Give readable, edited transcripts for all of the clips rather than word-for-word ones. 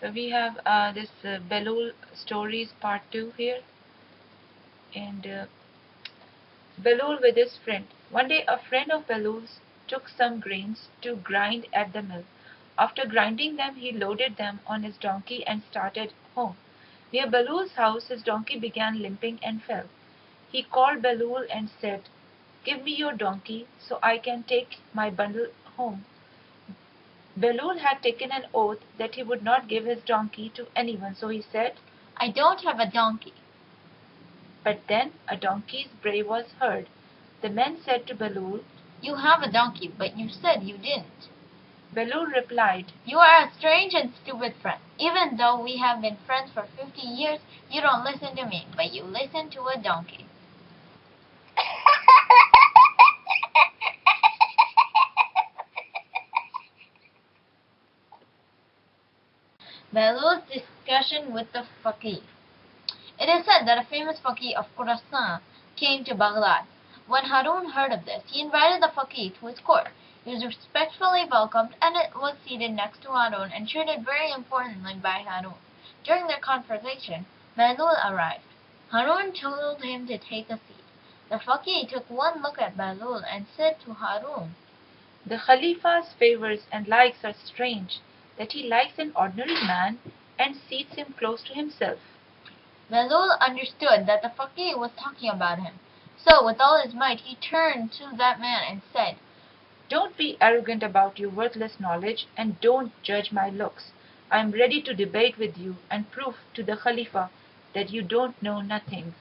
So we have this Behlool stories part 2 here. And Behlool with his friend. One day a friend of Behlool's took some grains to grind at the mill. After grinding them he loaded them on his donkey and started home. Near Behlool's house his donkey began limping and fell. He called Behlool and said, "Give me your donkey so I can take my bundle home." Behlool had taken an oath that he would not give his donkey to anyone, so he said, "I don't have a donkey." But then a donkey's bray was heard. The men said to Behlool, "You have a donkey, but you said you didn't." Behlool replied, "You are a strange and stupid friend. Even though we have been friends for 50 years, you don't listen to me, but you listen to a donkey." Behlool's discussion with the faqih. It is said that a famous faqih of Khorasan came to Baghdad. When Haroun heard of this, he invited the faqih to his court. He was respectfully welcomed and was seated next to Haroun and treated very importantly by Haroun. During their conversation, Behlool arrived. Haroun told him to take a seat. The faqih took one look at Behlool and said to Haroun, "The Khalifa's favors and likes are strange, that he likes an ordinary man and seats him close to himself." Behlool understood that the faqih was talking about him. So with all his might he turned to that man and said, "Don't be arrogant about your worthless knowledge, and don't judge my looks. I am ready to debate with you and prove to the Khalifa that you don't know nothing."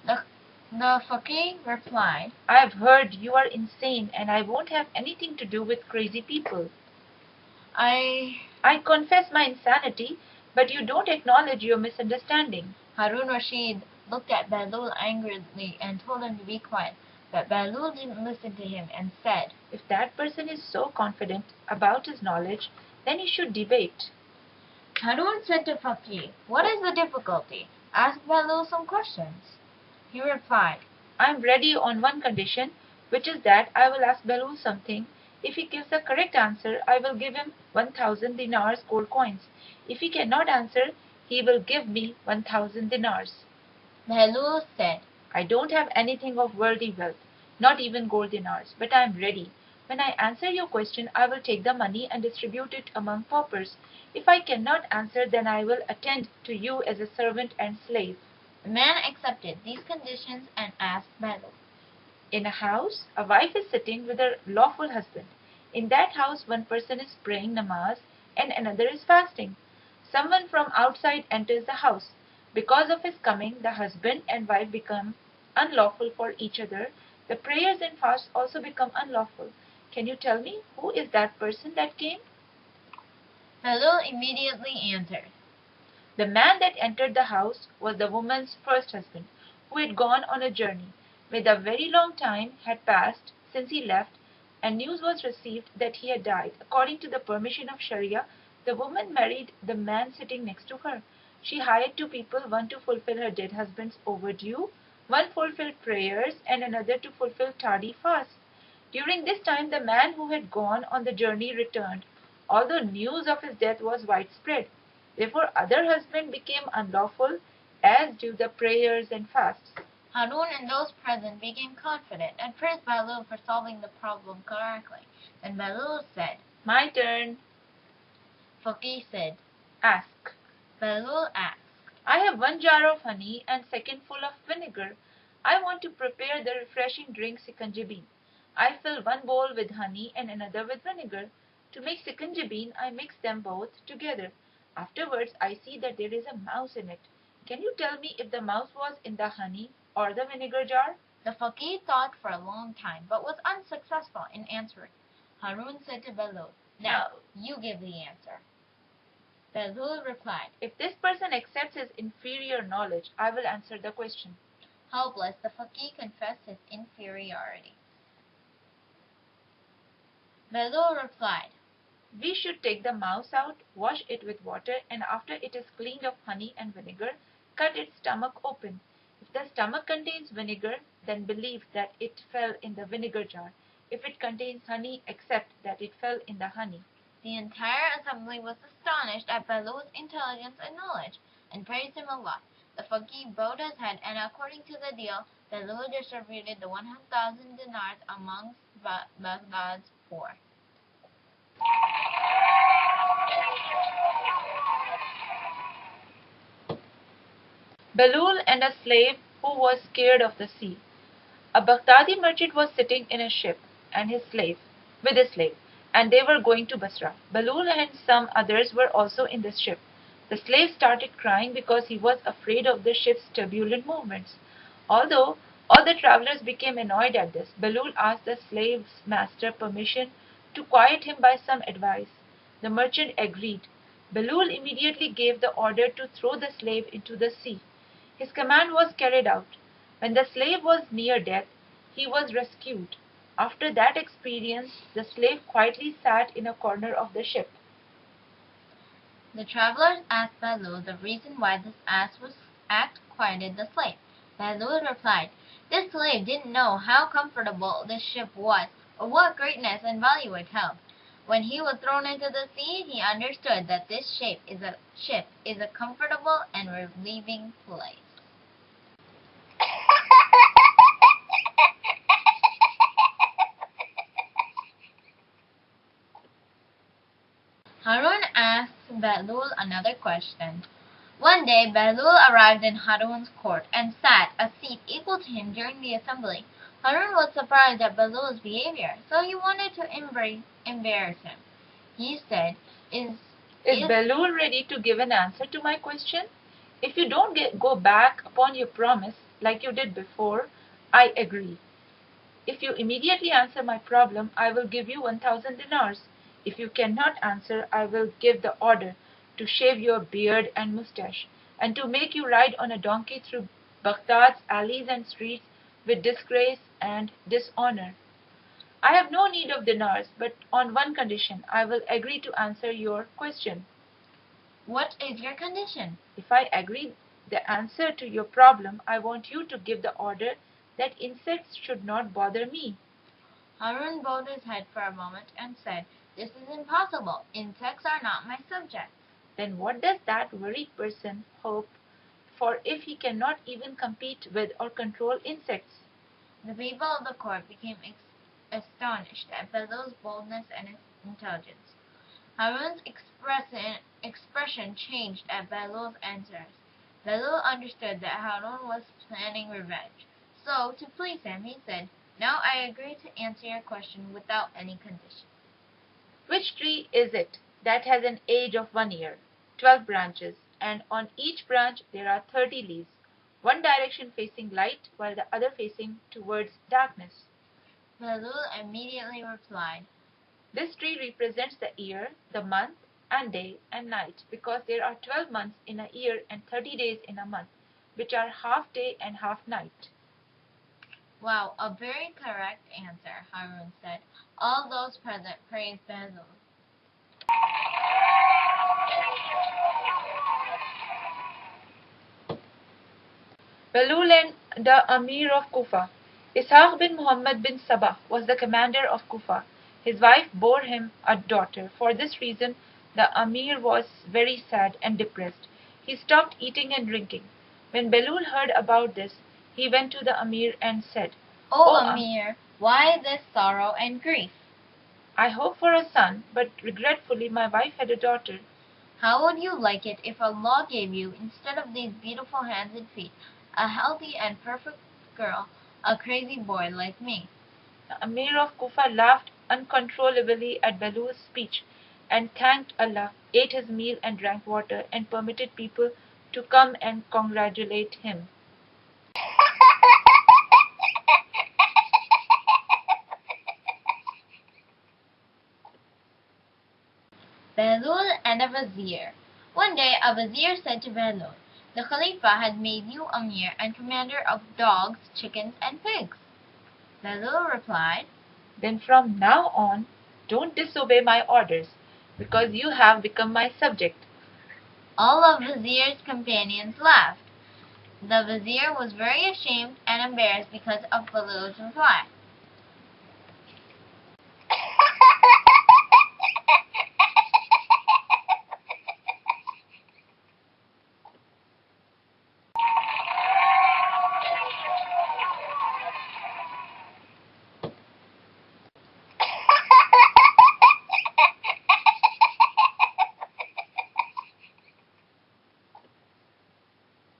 The faqih replied, "I have heard you are insane, and I won't have anything to do with crazy people." I confess my insanity, but you don't acknowledge your misunderstanding." Haroun Rashid looked at Behlool angrily and told him to be quiet, but Behlool didn't listen to him and said, "If that person is so confident about his knowledge, then he should debate." Haroun said to faqih, "What is the difficulty? Ask Behlool some questions." He replied, "I am ready on one condition, which is that I will ask Behlool something. If he gives a correct answer, I will give him 1,000 dinars gold coins. If he cannot answer, he will give me 1,000 dinars." Behlool said, "I don't have anything of worldly wealth, not even gold dinars, but I am ready. When I answer your question, I will take the money and distribute it among paupers. If I cannot answer, then I will attend to you as a servant and slave." The man accepted these conditions and asked Behlool, "In a house, a wife is sitting with her lawful husband. In that house one person is praying namaz and another is fasting. Someone from outside enters the house. Because of his coming, the husband and wife become unlawful for each other. The prayers and fasts also become unlawful. Can you tell me who is that person that came?" Behlool immediately answered, The man that entered the house was the woman's first husband, who had gone on a journey, where a very long time had passed since he left, and news was received that he had died. According to the permission of Sharia, the woman married the man sitting next to her. She hired two people, one to fulfill her dead husband's overdue, one fulfilled prayers, and another to fulfill tardy fasts. During this time the man who had gone on the journey returned, although news of his death was widespread. Therefore other husbands became unlawful, as do the prayers and fasts. Haroun and those present became confident and praised Behlool for solving the problem correctly. Then Behlool said, "My turn." Faqih said, "Ask." Behlool asked, "I have 1 jar of honey and second full of vinegar. I want to prepare the refreshing drink sikanjabin. I fill one bowl with honey and another with vinegar. To make sikanjabin, I mix them both together. Afterwards, I see that there is a mouse in it. Can you tell me if the mouse was in the honey or the vinegar jar?" The faqih thought for a long time, but was unsuccessful in answering. Haroun said to Behlool, "Now you give the answer." Behlool replied, "If this person accepts his inferior knowledge, I will answer the question." Helpless, the faqih confessed his inferiority. Behlool replied, "We should take the mouse out, wash it with water, and after it is cleaned of honey and vinegar, cut its stomach open. If the stomach contains vinegar, then believe that it fell in the vinegar jar. If it contains honey, accept that it fell in the honey." The entire assembly was astonished at Behlool's intelligence and knowledge, and praised him a lot. The faqih bowed his head, and according to the deal, Behlool distributed the 100,000 dinars amongst Baghdad's poor. Behlool and a slave who was scared of the sea. A Baghdadi merchant was sitting in a ship and with his slave, and they were going to Basra. Behlool and some others were also in this ship. The slave started crying because he was afraid of the ship's turbulent movements. Although all the travelers became annoyed at this, Behlool asked the slave's master permission to quiet him by some advice. The merchant agreed. Behlool immediately gave the order to throw the slave into the sea. His command was carried out. When the slave was near death, he was rescued. After that experience, the slave quietly sat in a corner of the ship. The travelers asked Behlool the reason why this act quieted the slave. Behlool replied, "This slave didn't know how comfortable this ship was, or what greatness and value it held. When he was thrown into the sea, he understood that this ship is a comfortable and relieving place." Haroun asked Behlool another question. One day Behlool arrived in Haroun's court, and sat a seat equal to him during the assembly. Haroun was surprised at Behlool's behavior, so he wanted to embarrass him. He said, Is Behlool ready to give an answer to my question? If you don't go back upon your promise like you did before, I agree. If you immediately answer my problem, I will give you 1,000 dinars. If you cannot answer, I will give the order to shave your beard and mustache, and to make you ride on a donkey through Baghdad's alleys and streets with disgrace and dishonor. I have no need of dinars, but on one condition I will agree to answer your question. What is your condition? If I agree the answer to your problem, I want you to give the order that insects should not bother me. Haroun bowed his head for a moment and said, "This is impossible. Insects are not my subjects." Then what does that worried person hope for if he cannot even compete with or control insects? The people of the court became astonished at Behlool's boldness and intelligence. Haroun's expression changed at Behlool's answers. Behlool understood that Haroun was planning revenge. So, to please him, he said, "Now I agree to answer your question without any condition." Which tree is it that has an age of 1 year, 12 branches, and on each branch there are 30 leaves, one direction facing light while the other facing towards darkness? Behlool immediately replied, This tree represents the year, the month, and day and night, because there are 12 months in a year and 30 days in a month, which are half day and half night. "Wow, a very correct answer," Haroun said. All those present praised Behlool. Behlool and the Amir of Kufa. Ishaq bin Muhammad bin Sabah was the commander of Kufa. His wife bore him a daughter. For this reason, the Amir was very sad and depressed. He stopped eating and drinking. When Behlool heard about this, he went to the Amir and said, "O Amir, why this sorrow and grief?" "I hoped for a son, but regretfully my wife had a daughter." "How would you like it if Allah gave you, instead of these beautiful hands and feet, a healthy and perfect girl, a crazy boy like me?" The Amir of Kufa laughed uncontrollably at Behlool's speech, and thanked Allah, ate his meal and drank water, and permitted people to come and congratulate him. Behlool and a Vizier. One day a Vizier said to Behlool, "The Khalifa has made you Amir and commander of dogs, chickens, and pigs." Behlool replied, "Then from now on, don't disobey my orders, because you have become my subject." All of Vizier's companions laughed. The Vizier was very ashamed and embarrassed because of Behlool's reply.